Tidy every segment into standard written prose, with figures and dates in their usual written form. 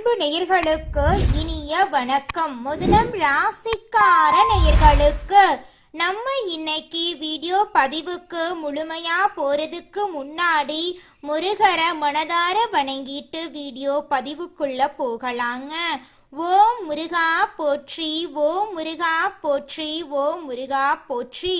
அன்பு நேயர்களுக்கு இனிய வணக்கம். முதலம் ராசிக்கார நேயர்களுக்கு நம்ம இன்னைக்கு வீடியோ பதிவுக்கு முழுமையா போறதுக்கு முன்னாடி முருகரை மனதார வணங்கிட்டு வீடியோ பதிவுக்குள்ள போகலாங்க. ஓம் முருகா போற்றி, ஓம் முருகா போற்றி, ஓம் முருகா போற்றி.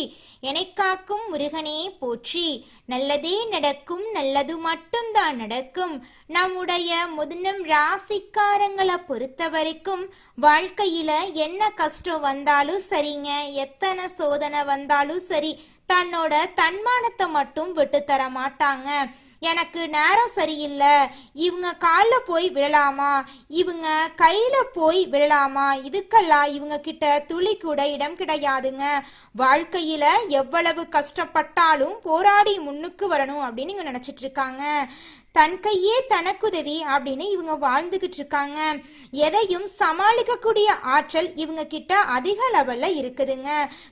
எனக்காக்கும் முருகனே போற்றி. நல்லதே நடக்கும், நல்லது மட்டும்தான் நடக்கும். நம்முடைய முதலம் ராசிக்காரங்களை பொறுத்த வரைக்கும் வாழ்க்கையில என்ன கஷ்டம் வந்தாலும் சரிங்க, எத்தனை சோதனை வந்தாலும் சரி, தன்னோட தன்மானத்தை மட்டும் விட்டு தர மாட்டாங்க. எனக்கு நேரம் சரியில்லை, இவங்க காலில் போய் விழலாமா, இவங்க கையில போய் விழலாமா, இதுக்கெல்லாம் இவங்க கிட்ட துளி கூட இடம் கிடையாதுங்க. வாழ்க்கையில எவ்வளவு கஷ்டப்பட்டாலும் போராடி முன்னுக்கு வரணும் அப்படின்னு இவங்க நினைச்சிட்டு இருக்காங்க. தன் கையே தனக்குதவி அப்படின்னு இவங்க வாழ்ந்துகிட்டு இருக்காங்க. எதையும் சமாளிக்கக்கூடிய ஆற்றல் இவங்க கிட்ட அதிக லெவல்ல இருக்குதுங்க.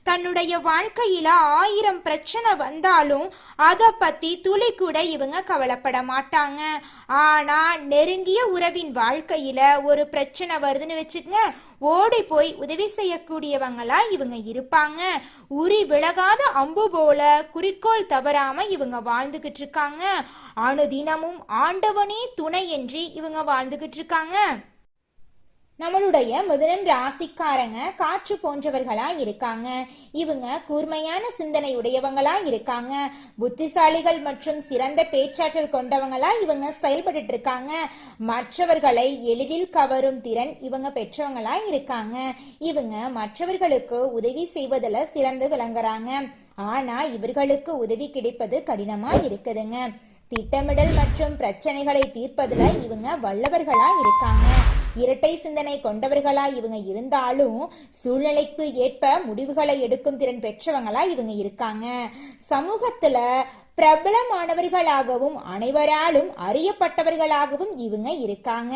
தன்னுடைய வாழ்க்கையில 1000 பிரச்சனை வந்தாலும் அதை பத்தி துளி கூட இவங்க கவலைப்பட மாட்டாங்க. ஆனா நெருங்கிய உறவின் வாழ்க்கையில ஒரு பிரச்சனை வருதுன்னு வச்சுக்கங்க, ஓடி போய் உதவி செய்யக்கூடியவங்களா இவங்க இருப்பாங்க. உரி விலகாத அம்பு போல குறிக்கோள் தவறாம இவங்க வாழ்ந்துகிட்டு இருக்காங்க. அனுதினமும் ஆண்டவனே துணை என்று இவங்க வாழ்ந்துகிட்டு இருக்காங்க. நம்மளுடைய முதலம் ராசிக்காரங்க காற்று போன்றவர்களா இருக்காங்க. இவங்க கூர்மையான சிந்தனை உடையவங்களா இருக்காங்க. புத்திசாலிகள் மற்றும் சிறந்த பேச்சாற்றல் கொண்டவங்களா இவங்க செயல்பட்டு இருக்காங்க. மற்றவர்களை எளிதில் கவரும் திறன் இவங்க பெற்றவங்களா இருக்காங்க. இவங்க மற்றவர்களுக்கு உதவி செய்வதில் சிறந்து விளங்குறாங்க. ஆனா இவர்களுக்கு உதவி கிடைப்பது கடினமா இருக்குதுங்க. திட்டமிடல் மற்றும் பிரச்சனைகளை தீர்ப்பதுல இவங்க வல்லவர்களா இருக்காங்க. இரட்டை சிந்தனை கொண்டவர்களா இவங்க இருந்தாலும் சூழ்நிலைக்கு ஏற்ப முடிவுகளை எடுக்கும் திறன் பெற்றவங்களா இவங்க இருக்காங்க. சமூகத்துல பிரபலமானவர்களாகவும் அனைவராலும் அறியப்பட்டவர்களாகவும் இவங்க இருக்காங்க.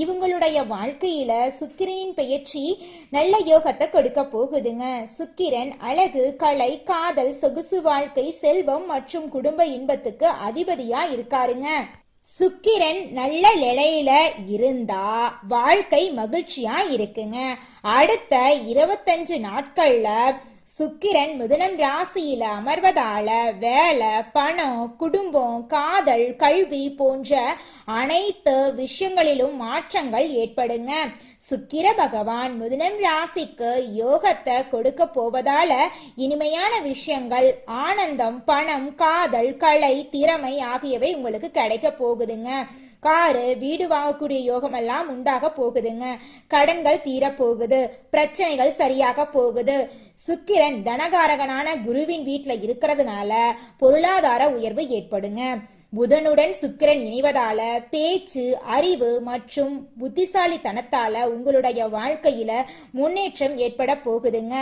இவங்களுடைய வாழ்க்கையில சுக்கிரனின் பெயர்ச்சி நல்ல யோகத்தை கொடுக்க போகுதுங்க. சுக்கிரன் அழகு, கலை, காதல், சொகுசு வாழ்க்கை, செல்வம் மற்றும் குடும்ப இன்பத்துக்கு அதிபதியா இருக்காருங்க. சுக்கிரன் நல்ல நிலையில இருந்தா வாழ்க்கை மகிழ்ச்சியா இருக்குங்க. அடுத்த 25 நாட்கள்ல சுக்கிரன் முதலம் ராசியில அமர்வதால வேலை, பணம், குடும்பம், காதல், கல்வி போன்ற அனைத்து விஷயங்களிலும் மாற்றங்கள் ஏற்படுங்க. சுக்கிர பகவான் முதலம் ராசிக்கு யோகத்தை கொடுக்க போவதால இனிமையான விஷயங்கள், ஆனந்தம், பணம், காதல், கலை, திறமை ஆகியவை உங்களுக்கு கிடைக்க போகுதுங்க. காரு, வீடு வாங்கக்கூடிய யோகம் எல்லாம் உண்டாக போகுதுங்க. கடன்கள் தீர போகுது, பிரச்சனைகள் சரியாக போகுது. சுக்கிரன் தனகாரகனான குருவின் வீட்டுல இருக்கிறதுனால பொருளாதார உயர்வு ஏற்படுங்க. புதனுடன் சுக்கிரன் இணைவதால பேச்சு, அறிவு மற்றும் புத்திசாலித்தனத்தால உங்களுடைய வாழ்க்கையில முன்னேற்றம் ஏற்பட போகுதுங்க.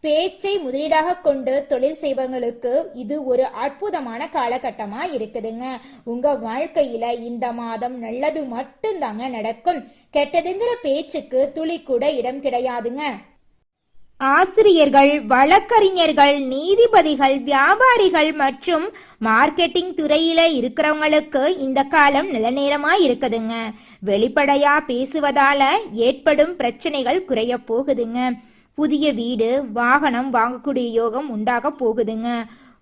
பேச்சை முதலீடாக கொண்டு தொழில் செய்பவங்களுக்கு இது ஒரு அற்புதமான காலகட்டமா இருக்குதுங்க. உங்க வாழ்க்கையில இந்த மாதம் நல்லது மட்டும்தாங்க நடக்கும். கெட்டதுங்கிற பேச்சுக்கு துளி கூட இடம் கிடையாதுங்க. ஆசிரியர்கள், வழக்கறிஞர்கள், நீதிபதிகள், வியாபாரிகள் மற்றும் மார்க்கெட்டிங் துறையில இருக்கிறவங்களுக்கு இந்த காலம் நல்ல நேரமா இருக்குதுங்க. வெளிப்படையா பேசுவதால ஏற்படும் பிரச்சனைகள் குறைய போகுதுங்க. புதிய வீடு, வாகனம் வாங்கக்கூடிய யோகம் உண்டாக போகுதுங்க.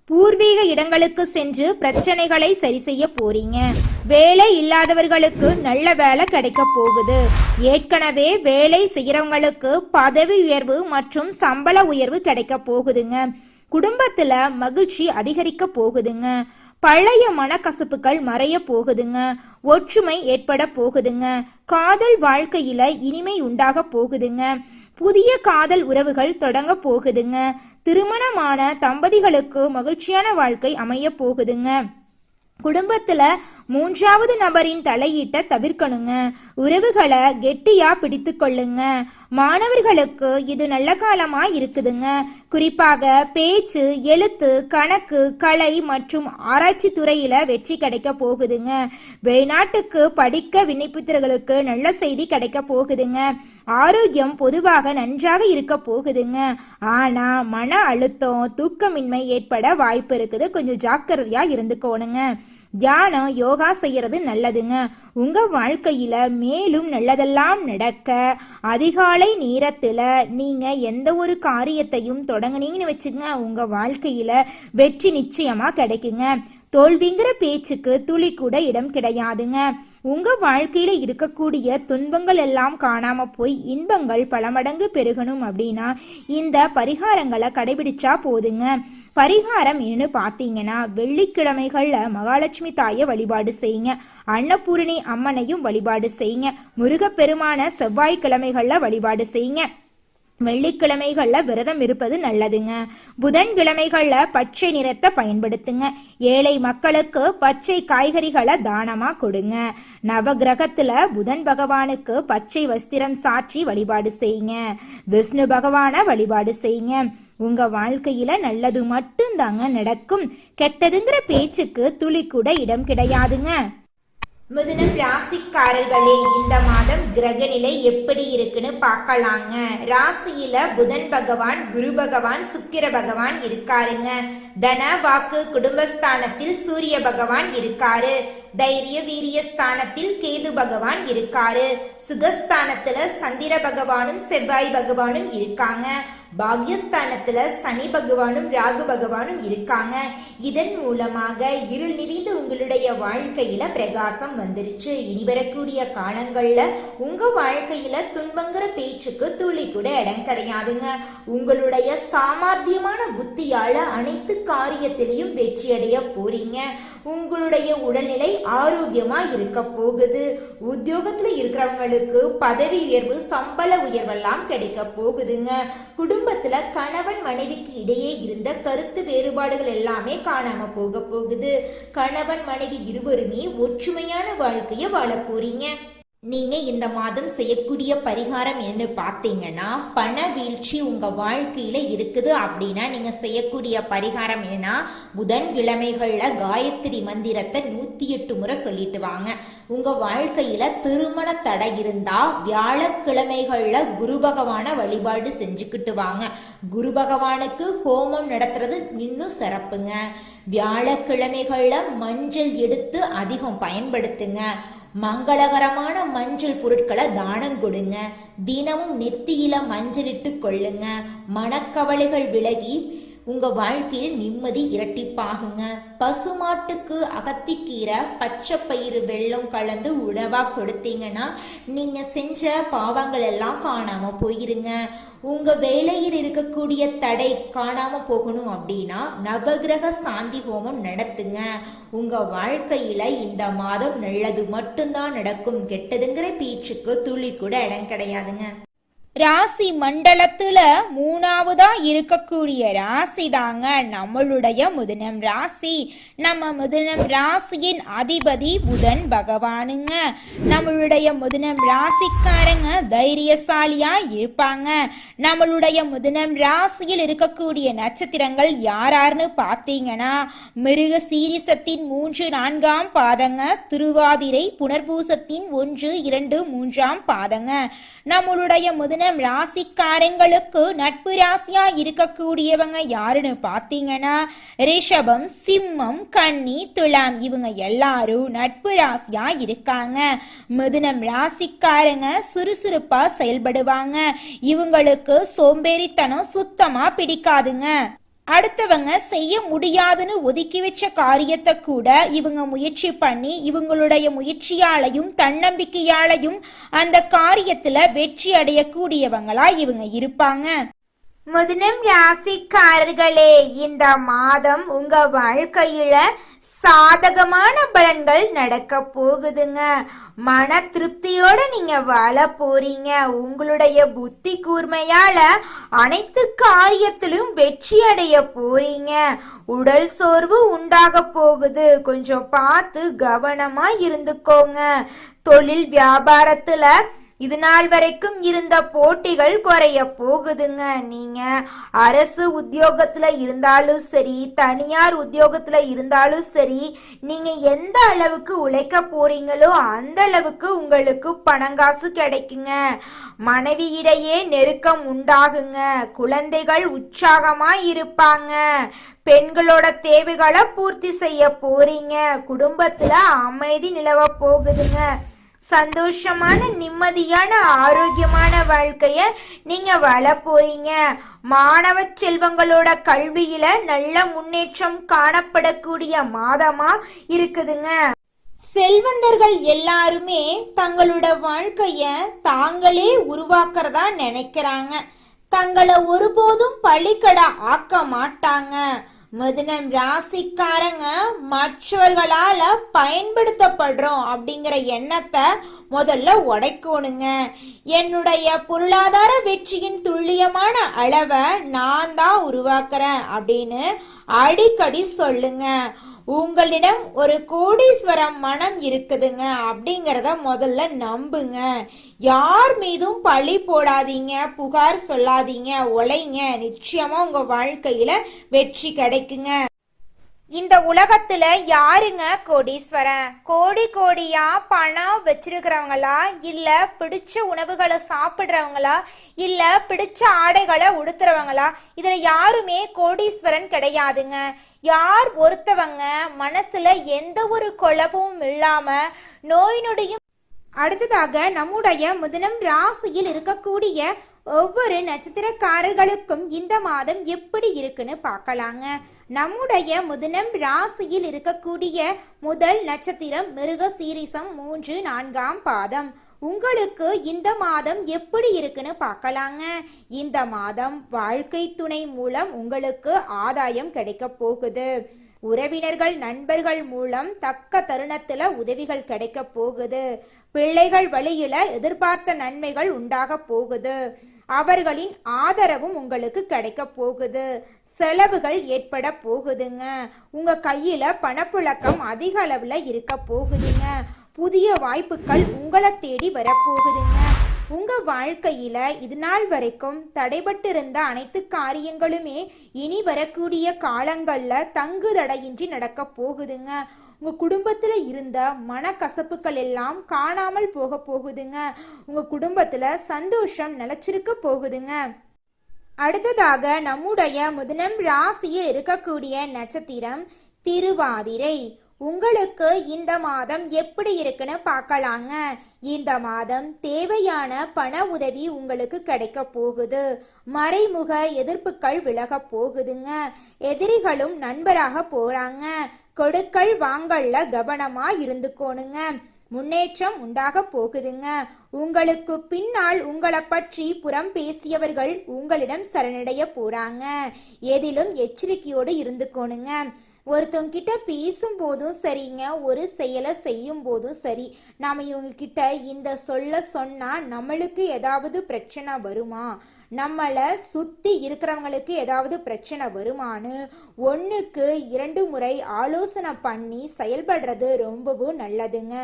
பூர்வீக இடங்களுக்கு சென்று பிரச்சனைகளை சரி செய்ய போறீங்க. வேலை இல்லாதவர்களுக்கு நல்ல வேலை கிடைக்க போகுது. ஏற்கனவே வேலை செய்யறவங்களுக்கு பதவி உயர்வு மற்றும் சம்பள உயர்வு கிடைக்க போகுதுங்க. குடும்பத்துல மகிழ்ச்சி அதிகரிக்க போகுதுங்க. பழைய மனக்கசப்புகள் மறைய போகுதுங்க. ஒற்றுமை ஏற்பட போகுதுங்க. காதல் வாழ்க்கையில இனிமை உண்டாக போகுதுங்க. புதிய காதல் உறவுகள் தொடங்க போகுதுங்க. திருமணமான தம்பதிகளுக்கு மகிழ்ச்சியான வாழ்க்கை அமைய போகுதுங்க. குடும்பத்துல 3வது நபரின் தலையீட்டை தவிர்க்கணுங்க. உறவுகளை கெட்டியா பிடித்து கொள்ளுங்க. மாணவர்களுக்கு இது நல்ல காலமா இருக்குதுங்க. குறிப்பாக பேச்சு, எழுத்து, கணக்கு, கலை மற்றும் ஆராய்ச்சி துறையில வெற்றி கிடைக்க போகுதுங்க. வெளிநாட்டுக்கு படிக்க விண்ணப்பித்தவர்களுக்கு நல்ல செய்தி கிடைக்க போகுதுங்க. ஆரோக்கியம் பொதுவாக நன்றாக இருக்க போகுதுங்க. ஆனா மன அழுத்தம், தூக்கமின்மை ஏற்பட வாய்ப்பு இருக்குது. கொஞ்சம் ஜாக்கிரதையா இருந்துக்கோணுங்க. தியானம் யோகா செய்யறது நல்லதுங்க. உங்க வாழ்க்கையில மேலும் நல்லதெல்லாம் நடக்க அதிகாலை நேரத்துல நீங்க எந்த ஒரு காரியத்தையும் தொடங்குனீங்கன்னு வச்சுங்க, உங்க வாழ்க்கையில வெற்றி நிச்சயமா கிடைக்குங்க. தோல்விங்கிற பேச்சுக்கு துளி கூட இடம் கிடையாதுங்க. உங்க வாழ்க்கையில இருக்கக்கூடிய துன்பங்கள் எல்லாம் காணாம போய் இன்பங்கள் பல மடங்கு பெருகணும் அப்படின்னா இந்த பரிகாரங்களை கடைபிடிச்சா போதுங்க. பரிகாரம் என்ன பார்த்தீங்கன்னா, வெள்ளிக்கிழமைகள்ல மகாலட்சுமி தாயை வழிபாடு செய்யுங்க. அன்னபூரணி அம்மனையும் வழிபாடு செய்யுங்க. முருகப்பெருமான செவ்வாய்க்கிழமைகள்ல வழிபாடு செய்யுங்க. வெள்ளிக்கிழமைகள்ல விரதம் இருப்பது நல்லதுங்க. புதன்கிழமைகள்ல பச்சை நிறத்தை பயன்படுத்துங்க. ஏழை மக்களுக்கு பச்சை காய்கறிகளை தானமா கொடுங்க. நவகிரகத்துல புதன் பகவானுக்கு பச்சை வஸ்திரம் சாற்றி வழிபாடு செய்யுங்க. விஷ்ணு பகவான வழிபாடு செய்யுங்க. உங்க வாழ்க்கையில நல்லது மட்டும்தாங்க நடக்கும். கெட்டதுங்கிற பேச்சுக்கு துளி கூட இடம் கிடையாதுங்க. மிதுனம் ராசிக்காரர்களே, இந்த மாதம் கிரக நிலை எப்படி இருக்குன்னு பார்க்கலாங்க. ராசியில புதன் பகவான், குரு பகவான், சுக்கிர பகவான் இருக்காருங்க. தன வாக்கு குடும்பஸ்தானத்தில் சூரிய பகவான் இருக்காரு. தைரிய வீரிய ஸ்தானத்தில் கேது பகவான் இருக்காரு. சுகஸ்தானத்துல சந்திர பகவானும் செவ்வாய் பகவானும் இருக்காங்க. பாக்யஸ்தானத்துல சனி பகவானும் ராகு பகவானும் இருக்காங்க. இதன் மூலமாக இருள் நிறைந்த உங்களுடைய வாழ்க்கையில பிரகாசம் வந்துருச்சு. இனி வரக்கூடிய காலங்கள்ல உங்க வாழ்க்கையில துன்பங்கிற பேச்சுக்கு துளி கூட இடம் கிடையாதுங்க. உங்களுடைய சாமர்த்தியமான புத்தியால அனைத்து காரியத்திலையும் வெற்றி அடைய போறீங்க. உங்களுடைய உடல்நிலை ஆரோக்கியமா இருக்க போகுது. உத்தியோகத்துல இருக்கிறவங்களுக்கு பதவி உயர்வு, சம்பள உயர்வெல்லாம் கிடைக்க போகுதுங்க. குடும்பத்துல கணவன் மனைவிக்கு இடையே இருந்த கருத்து வேறுபாடுகள் எல்லாமே காணாம போக போகுது. கணவன் மனைவி இருவருமே ஒற்றுமையான வாழ்க்கைய வாழ போறீங்க. நீங்க இந்த மாதம் செய்யக்கூடிய பரிகாரம் என்ன பார்த்தீங்கன்னா, பண வீழ்ச்சி உங்க வாழ்க்கையில இருக்குது அப்படின்னா நீங்க செய்யக்கூடிய பரிகாரம் என்னன்னா, புதன்கிழமைகள்ல காயத்ரி மந்திரத்தை 108 முறை சொல்லிட்டு வாங்க. உங்க வாழ்க்கையில திருமண தடை இருந்தா வியாழக்கிழமைகள்ல குரு பகவான வழிபாடு செஞ்சுக்கிட்டு வாங்க. குரு பகவானுக்கு ஹோமம் நடத்துறது இன்னும் சிறப்புங்க. வியாழக்கிழமைகள்ல மஞ்சள் எடுத்து அதிகம் பயன்படுத்துங்க. மங்களகரமான மஞ்சள் பொருட்களை தானம் கொடுங்க. தினமும் நெத்தியில மஞ்சளிட்டு கொள்ளுங்க. மனக்கவலைகள் விலகி உங்க வாழ்க்கையில் நிம்மதி இரட்டிப்பாகுங்க. பசுமாட்டுக்கு அகத்திக்கீரை, பச்சை பயிறு, வெல்லம் கலந்து உணவா கொடுத்தீங்கன்னா நீங்க செஞ்ச பாவங்கள் எல்லாம் காணாம போயிருங்க. உங்க வேலையில் இருக்கக்கூடிய தடை காணாம போகணும் அப்படின்னா நவகிரக சாந்தி ஹோமம் நடத்துங்க. உங்க வாழ்க்கையில இந்த மாதம் நல்லது மட்டும்தான் நடக்கும். கெட்டதுங்கிற பேச்சுக்கு துளி கூட இடம் கிடையாதுங்க. ராசி மண்டலத்துல 3வதா இருக்கக்கூடிய ராசி தாங்க நம்மளுடைய மிதுனம் ராசி. நம்ம மிதுனம் ராசியின் அதிபதி புதன் பகவானுங்க. நம்மளுடைய மிதுனம் ராசிக்காரங்க தைரியசாலியா இருப்பாங்க. நம்மளுடைய மிதுனம் ராசியில் இருக்கக்கூடிய நட்சத்திரங்கள் யாரார்னு பார்த்தீங்கன்னா, மிருக சீரிசத்தின் 3, 4ஆம் பாதங்க, திருவாதிரை, புனர்பூசத்தின் 1, 2, 3ஆம் பாதங்க. நம்மளுடைய மிதுனம் ராசிக்காரங்களுக்கு நட்பு ராசியா இருக்கக்கூடியவங்க யாருன்னு பார்த்தீங்கன்னா, ரிஷபம், சிம்மம், கன்னி, துலாம் இவங்க எல்லாரும் நட்பு ராசியா இருக்காங்க. மிதுனம் ராசிக்காரங்க சுறுசுறுப்பா செயல்படுவாங்க. இவங்களுக்கு சோம்பேறித்தனம் சுத்தமா பிடிக்காதுங்க. அடுத்தவங்க செய்ய முடியாதுன்னு ஒதுக்கி வச்ச காரியத்தை கூட இவங்க முயற்சி பண்ணி இவங்களுடைய முயற்சியாலையும் தன்னம்பிக்கையாலையும் அந்த காரியத்துல வெற்றி அடையக்கூடியவங்களா இவங்க இருப்பாங்க. மிதுனம் ராசிக்காரர்களே, இந்த மாதம் உங்க வாழ்க்கையில சாதகமான பலன்கள் நடக்க போகுதுங்க. மன திருப்தியோட நீங்க வாழ போறீங்க. உங்களுடைய புத்தி கூர்மையால அனைத்து காரியத்திலும் வெற்றி அடைய போறீங்க. உடல் சோர்வு உண்டாக போகுது. கொஞ்சம் பார்த்து கவனமா இருந்துக்கோங்க. தொழில் வியாபாரத்துல இது நாள் வரைக்கும் இருந்த போட்டிகள் குறைய போகுதுங்க. நீங்க அரசு உத்தியோகத்துல இருந்தாலும் சரி, தனியார் உத்தியோகத்துல இருந்தாலும் சரி, நீங்க எந்த அளவுக்கு உழைக்க போறீங்களோ அந்த அளவுக்கு உங்களுக்கு பணங்காசு கிடைக்குங்க. மனைவியிடையே நெருக்கம் உண்டாகுங்க. குழந்தைகள் உற்சாகமா இருப்பாங்க. பெண்களோட தேவைகளை பூர்த்தி செய்ய போறீங்க. குடும்பத்துல அமைதி நிலவ போகுதுங்க. சந்தோஷமான நிம்மதியான ஆரோக்கியமான வாழ்க்கைய நீங்க வாழ போறீங்க. மாணவ செல்வங்களோட கல்வியில நல்ல முன்னேற்றம் காணப்படக்கூடிய மாதமா இருக்குதுங்க. செல்வந்தர்கள் எல்லாருமே தங்களோட வாழ்க்கைய தாங்களே உருவாக்குறதா நினைக்கிறாங்க. தங்களை ஒருபோதும் பழிக்கடா ஆக்க மாட்டாங்க. மிதுனம் ராசிக்காரங்க மற்றவர்களால பயன்படுத்தப்படுறோம் அப்படிங்கிற எண்ணத்தை முதல்ல உடைக்கணுங்க. என்னுடைய பொருளாதார வெற்றியின் துல்லியமான அளவை நான் தான் உருவாக்குறேன் அப்படின்னு அடிக்கடி சொல்லுங்க. உங்களிடம் ஒரு கோடீஸ்வரம் மனம் இருக்குதுங்க அப்படிங்கிறத முதல்ல நம்புங்க. யார் மீதும் பழி போடாதீங்க, புகார் சொல்லாதீங்க, உழைங்க. நிச்சயமா உங்க வாழ்க்கையில வெற்றி கிடைக்குங்க. இந்த உலகத்துல யாருங்க கோடீஸ்வரன்? கோடி கோடியா பணம் வச்சிருக்கிறவங்களா, இல்ல பிடிச்ச உணவுகளை சாப்பிடுறவங்களா, இல்ல பிடிச்ச ஆடைகளை உடுத்துறவங்களா? இதுல யாருமே கோடீஸ்வரன் கிடையாதுங்க. யார் ஒருத்தவங்க மனசுல எந்த ஒரு குழப்பமும் இல்லாம நோய் நொடியும். அடுத்ததாக நம்முடைய மிதுனம் ராசியில் இருக்கக்கூடிய ஒவ்வொரு நட்சத்திரக்காரர்களுக்கும் இந்த மாதம் எப்படி இருக்குன்னு பார்க்கலாங்க. நம்முடைய மிதுனம் ராசியில் இருக்கக்கூடிய முதல் நட்சத்திரம் மிருகசீரிஷம் 3, 4ஆம் பாதம். உங்களுக்கு இந்த மாதம் எப்படி இருக்குன்னு பார்க்கலாங்க. இந்த மாதம் வாழ்க்கை துணை மூலம் உங்களுக்கு ஆதாயம் கிடைக்க போகுது. உறவினர்கள் நண்பர்கள் மூலம் தக்க தருணத்துல உதவிகள் கிடைக்க போகுது. பிள்ளைகள் வழியில எதிர்பார்த்த நன்மைகள் உண்டாக போகுது. அவர்களின் ஆதரவும் உங்களுக்கு கிடைக்க போகுது. செலவுகள் ஏற்பட போகுதுங்க. உங்க கையில பணப்புழக்கம் அதிக அளவுல இருக்க போகுதுங்க. புதிய வாய்ப்புகள் உங்களை தேடி வரப்போகுதுங்க. உங்க வாழ்க்கையில இது நாள் வரைக்கும் தடைபட்டு இருந்த அனைத்து காரியங்களுமே இனி வரக்கூடிய காலங்கள்ல தங்கு தடையின்றி நடக்க போகுதுங்க. உங்க குடும்பத்துல இருந்த மனக்கசப்புகள் எல்லாம் காணாமல் போக போகுதுங்க. உங்க குடும்பத்துல சந்தோஷம் நிலைச்சிருக்க போகுதுங்க. அடுத்ததாக நம்முடைய மிதுனம் ராசியில் இருக்கக்கூடிய நட்சத்திரம் திருவாதிரை. உங்களுக்கு இந்த மாதம் எப்படி இருக்குன்னு பார்க்கலாங்க. இந்த மாதம் தேவையான பண உதவி உங்களுக்கு கிடைக்க போகுது. மறைமுக எதிர்ப்புகள் விலக போகுதுங்க. எதிரிகளும் நண்பராக போறாங்க. கொடுக்கல் வாங்கல்ல கவனமா இருந்துக்கோணுங்க. முன்னேற்றம் உண்டாக போகுதுங்க. உங்களுக்கு பின்னால் உங்களை பற்றி புறம் பேசியவர்கள் உங்களிடம் சரணடைய போறாங்க. எதிலும் எச்சரிக்கையோடு இருந்துக்கோணுங்க. ஒருத்தவங்க கிட்ட பேசும் போதும் சரிங்க, ஒரு செயலை செய்யும் போதும் சரி, நாம இவங்க கிட்ட இந்த சொல்ல சொன்னா நம்மளுக்கு ஏதாவது பிரச்சனை வருமா, நம்மளை சுத்தி இருக்கிறவங்களுக்கு ஏதாவது பிரச்சனை வருமானு 1க்கு 2 முறை ஆலோசனை பண்ணி செயல்படுறது ரொம்பவும் நல்லதுங்க.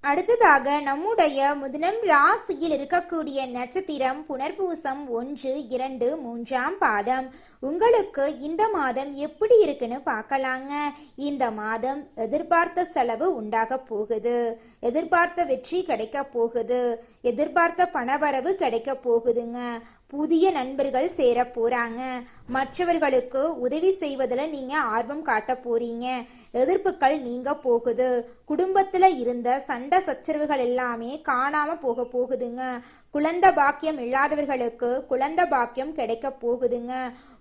அடுத்ததாக நம்முடைய மிதுனம் ராசியில் இருக்கக்கூடிய நட்சத்திரம் புனர்பூசம் 1, 2, 3ஆம் பாதம். உங்களுக்கு இந்த மாதம் எப்படி இருக்குன்னு பார்க்கலாங்க. இந்த மாதம் எதிர்பார்த்த செலவு உண்டாக போகுது. எதிர்பார்த்த வெற்றி கிடைக்க போகுது. எதிர்பார்த்த பணவரவு கிடைக்க போகுதுங்க. புதிய நண்பர்கள் சேர போறாங்க. மற்றவர்களுக்கு உதவி செய்வதில் நீங்க ஆர்வம் காட்ட போறீங்க. எதிர்ப்புகள் நீங்க போகுது. குடும்பத்துல இருந்த சண்டை சச்சரவுகள் எல்லாமே காணாம போக போகுதுங்க. குழந்தை பாக்கியம் இல்லாதவர்களுக்கு குழந்தை பாக்கியம் கிடைக்க போகுதுங்க.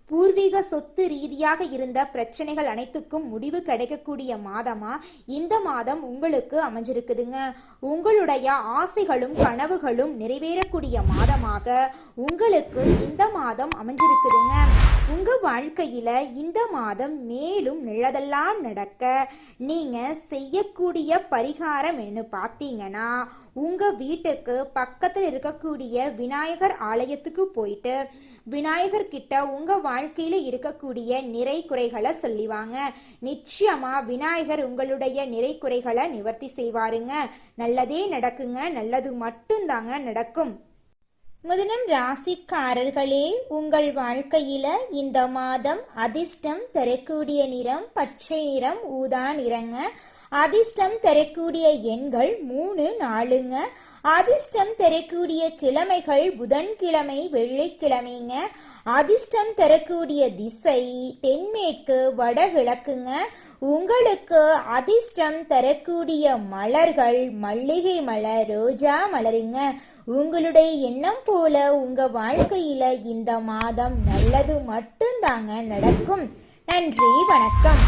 பூர்வீக சொத்து ரீதியாக இருந்த பிரச்சனைகள் அனைத்துக்கும் முடிவு கிடைக்கக்கூடிய மாதமா இந்த மாதம் உங்களுக்கு அமைஞ்சிருக்குதுங்க. உங்களுடைய ஆசைகளும் கனவுகளும் நிறைவேறக்கூடிய மாதமாக உங்களுக்கு இந்த மாதம் அமைஞ்சிருக்குதுங்க. உங்க வாழ்க்கையில இந்த மாதம் மேலும் நல்லதெல்லாம் நடக்க நீங்க செய்யக்கூடிய பரிகாரம் என்ன பார்த்தீங்கன்னா, உங்க வீட்டுக்கு பக்கத்தில் இருக்கக்கூடிய விநாயகர் ஆலயத்துக்கு போயிட்டு விநாயகர் கிட்ட உங்க வாழ்க்கையில இருக்கக்கூடிய நிறை குறைகளை சொல்லிவாங்க. நிச்சயமா விநாயகர் உங்களுடைய நிறை குறைகளை நிவர்த்தி செய்வாருங்க. நல்லதே நடக்குங்க. நல்லது மட்டும்தாங்க நடக்கும். மிதுனம் ராசிக்காரர்களே, உங்கள் வாழ்க்கையில இந்த மாதம் அதிர்ஷ்டம் தரக்கூடிய நிறம் பச்சை நிறம், ஊதா நிறங்க. அதிர்ஷ்டம் தரக்கூடிய எண்கள் 3, 4ங்க. அதிர்ஷ்டம் தரக்கூடிய கிழமைகள் புதன்கிழமை, வெள்ளிக்கிழமைங்க. அதிர்ஷ்டம் தரக்கூடிய திசை தென்மேற்கு, வடகிழக்குங்க. உங்களுக்கு அதிர்ஷ்டம் தரக்கூடிய மலர்கள் மல்லிகை மலர், ரோஜா மலருங்க. உங்களுடைய எண்ணம் போல உங்க வாழ்க்கையில இந்த மாதம் நல்லது மட்டும்தாங்க நடக்கும். நன்றி, வணக்கம்.